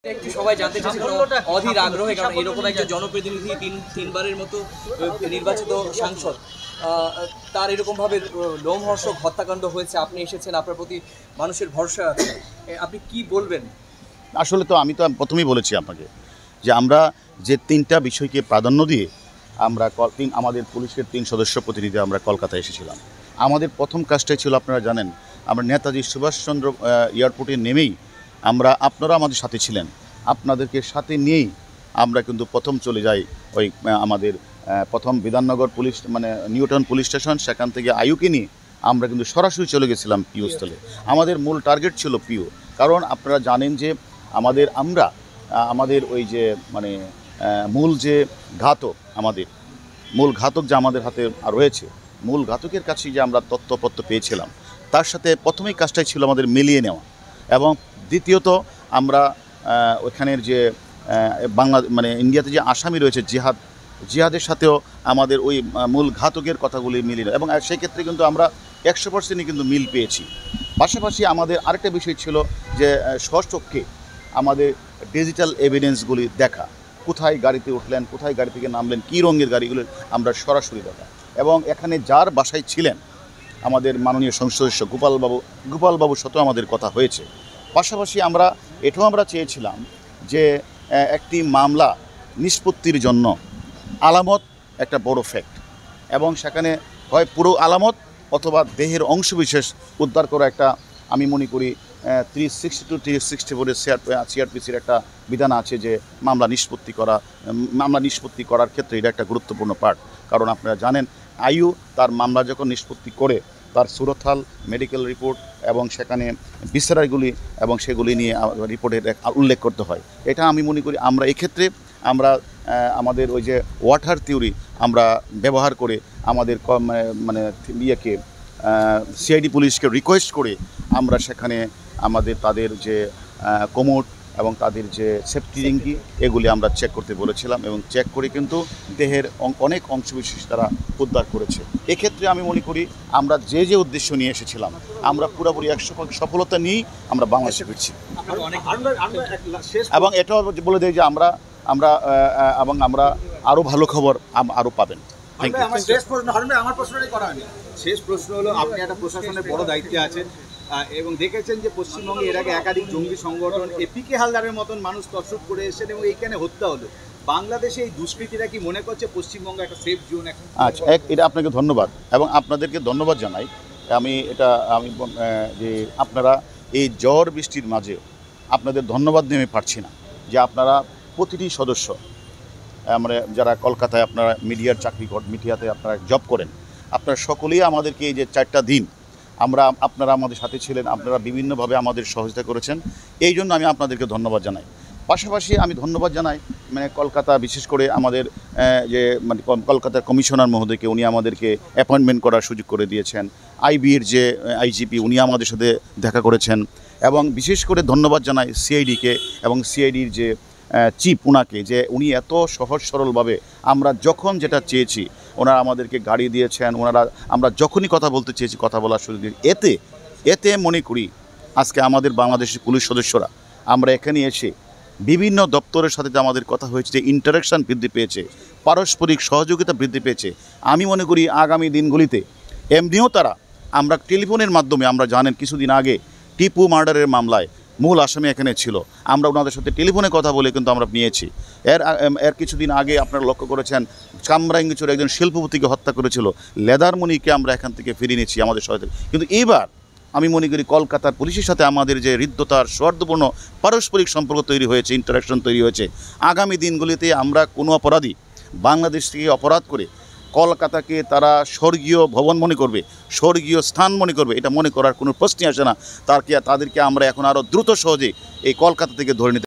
একটু সবাই জানতে চাচ্ছেন অধীর আগ্রহে, কারণ এরকম একজন জনপ্রতিনিধি তিনবারের মতো নির্বাচিত সাংসদ, তার এরকমভাবে লোমহর্ষক হত্যাকাণ্ড হয়েছে, আপনি এসেছেন, আপনার প্রতি মানুষের ভরসা আছে, আপনি কি বলবেন? আসলে তো আমি তো প্রথমেই বলেছি আপনাকে যে আমরা যে তিনটা বিষয়কে প্রাধান্য দিয়ে আমরা আমাদের পুলিশের 3 সদস্য প্রতিনিধি আমরা কলকাতায় এসেছিলাম। আমাদের প্রথম কাজটাই ছিল, আপনারা জানেন, আমরা নেতাজি সুভাষচন্দ্র এয়ারপোর্টে নেমেই আপনারা আমাদের সাথে ছিলেন, আপনাদেরকে সাথে নিয়েই আমরা কিন্তু প্রথম চলে যাই ওই আমাদের প্রথম Bidhannagar police New Town police station, সেখান থেকে আইউকে নিয়ে আমরা কিন্তু সরাসরি চলে গেছিলাম পিও স্থলে। আমাদের মূল টার্গেট ছিল পিও, কারণ আপনারা জানেন যে আমাদের ওই যে মূল যে ঘাতক, মূল ঘাতক যে আমাদের হাতে রয়েছে, মূল ঘাতকের কাছে যে আমরা তথ্যপত্র পেয়েছিলাম, তার সাথে প্রথমেই কাজটাই ছিল আমাদের মিলিয়ে নেওয়া, এবং দ্বিতীয়ত আমরা ওখানের যে ইন্ডিয়াতে যে আসামি রয়েছে জিহাদের সাথেও আমাদের ওই মূল ঘাতকের কথাগুলি মিলিয়ে, এবং সেক্ষেত্রে কিন্তু আমরা 100% কিন্তু মিল পেয়েছি। পাশাপাশি আমাদের আরেকটা বিষয় ছিল যে স্বচক্ষে আমাদের ডিজিটাল এভিডেন্সগুলি দেখা, কোথায় গাড়িতে উঠলেন, কোথায় গাড়ি থেকে নামলেন, কী রঙের গাড়িগুলো আমরা সরাসরি দেখা, এবং এখানে যার বাসায় ছিলেন আমাদের মাননীয় সংসদ সদস্য গোপালবাবুর সাথেও আমাদের কথা হয়েছে। পাশাপাশি এটাও আমরা চেয়েছিলাম যে একটি মামলা নিষ্পত্তির জন্য আলামত একটা বড় ফ্যাক্ট, এবং সেখানে হয় পুরো আলামত অথবা দেহের অংশবিশেষ উদ্ধার করা একটা, আমি মনে করি 362 364 সিআরপিসির একটা বিধান আছে যে মামলা নিষ্পত্তি করার ক্ষেত্রে এটা একটা গুরুত্বপূর্ণ পার্ট। কারণ আপনারা জানেন, আইইউ তার মামলা যখন নিষ্পত্তি করে, তার সুরতহাল মেডিকেল রিপোর্ট এবং সেখানে বিচারাগুলি এবং সেগুলি নিয়ে রিপোর্টের উল্লেখ করতে হয়। এটা আমি মনে করি আমরা এক্ষেত্রে আমাদের ওই যে ওয়াটার থিওরি আমরা ব্যবহার করে আমাদের সিআইডি পুলিশকে রিকোয়েস্ট করে আমরা সেখানে তাদের যে কোমোড এবং তাদের যে সেফটি রিঙ্গি এগুলি আমরা চেক করতে বলেছিলাম, এবং চেক করে কিন্তু দেহের অনেক অংশবিশেষ তারা উদ্ধার করেছে। এক্ষেত্রে আমি মনে করি আমরা যে উদ্দেশ্য নিয়ে এসেছিলাম, আমরা পুরোপুরি 100% সফলতা নিয়েই আমরা বাংলাদেশে ফিরছি। এবং এটাও বলে দেয় যে আমরা আরও ভালো খবর আরও পাবেন। শেষ প্রশ্ন হলো, আপনি একটা প্রশাসনের বড় দায়িত্বে আছেন এবং দেখেছেন যে পশ্চিমবঙ্গে এর আগে একাধিক জঙ্গি সংগঠন এপিকে হালদারের মতন মানুষ তসরুপ করে এসেছেন এবং এইখানে হত্যা হলো। বাংলাদেশে এই দুষ্কৃতীরা কি মনে করছে পশ্চিমবঙ্গ একটা সেফ জোন? আচ্ছা, এটা আপনাকে ধন্যবাদ, এবং আপনাদেরকে ধন্যবাদ জানাই। আমি যে আপনারা এই ঝড় বৃষ্টির মাঝে আপনাদের ধন্যবাদ দিয়ে আমি পারছি না, যে আপনারা প্রতিটি সদস্য, যারা কলকাতায় আপনারা মিডিয়াতে আপনারা জব করেন, আপনারা সকলেই আমাদেরকে এই যে 4টা দিন আপনারা আমাদের সাথে ছিলেন, আপনারা বিভিন্নভাবে আমাদের সহযোগিতা করেছেন, এই জন্য আমি আপনাদেরকে ধন্যবাদ জানাই। পাশাপাশি আমি ধন্যবাদ জানাই কলকাতা, বিশেষ করে আমাদের যে কলকাতার কমিশনার মহোদয়কে, উনি আমাদেরকে অ্যাপয়েন্টমেন্ট করার সুযোগ করে দিয়েছেন। আইবির যে আইজিপি, উনি আমাদের সাথে দেখা করেছেন, এবং বিশেষ করে ধন্যবাদ জানাই সিআইডিকে এবং সিআইডির যে চিফ, উনাকে, যে উনি এত সহজ সরলভাবে আমরা যখন যেটা চেয়েছি ওনারা আমাদেরকে গাড়ি দিয়েছেন, আমরা যখনই কথা বলতে চেয়েছি কথা বলার সুযোগ দিয়েছি। এতে মনে করি আজকে আমাদের বাংলাদেশের পুলিশ সদস্যরা আমরা এখানে এসে বিভিন্ন দপ্তরের সাথে যে আমাদের কথা হয়েছে, যে ইন্টারাকশান বৃদ্ধি পেয়েছে, পারস্পরিক সহযোগিতা বৃদ্ধি পেয়েছে। আমি মনে করি আগামী দিনগুলিতে এমনিও আমরা টেলিফোনের মাধ্যমে, আমরা জানেন কিছুদিন আগে টিপু মার্ডারের মামলায় মূল আসামি এখানে ছিল, আমরা ওনাদের সাথে টেলিফোনে কথা বলে কিন্তু আমরা নিয়েছি। এর কিছুদিন আগে আপনারা লক্ষ্য করেছেন, কামরাঙ্গীরচরে একজন শিল্পপতিকে হত্যা করেছিল, লেদারমণিকে আমরা এখান থেকে ফিরিয়ে নিয়েছি আমাদের সহায়তা। কিন্তু এইবার আমি মনে করি কলকাতার পুলিশের সাথে আমাদের যে হৃদ্যতার সৌহার্দ্যপূর্ণ পারস্পরিক সম্পর্ক তৈরি হয়েছে, ইন্টারাকশন তৈরি হয়েছে, আগামী দিনগুলিতে আমরা কোনো অপরাধী বাংলাদেশ থেকে অপরাধ করে কলকাতাকে তারা স্বর্গীয় ভবন মনে করবে, স্বর্গীয় স্থান মনে করবে, এটা মনে করার কোনো প্রশ্নই আসে না। তাদেরকে আমরা এখন আরও দ্রুত সহজে এই কলকাতা থেকে ধরে নিতে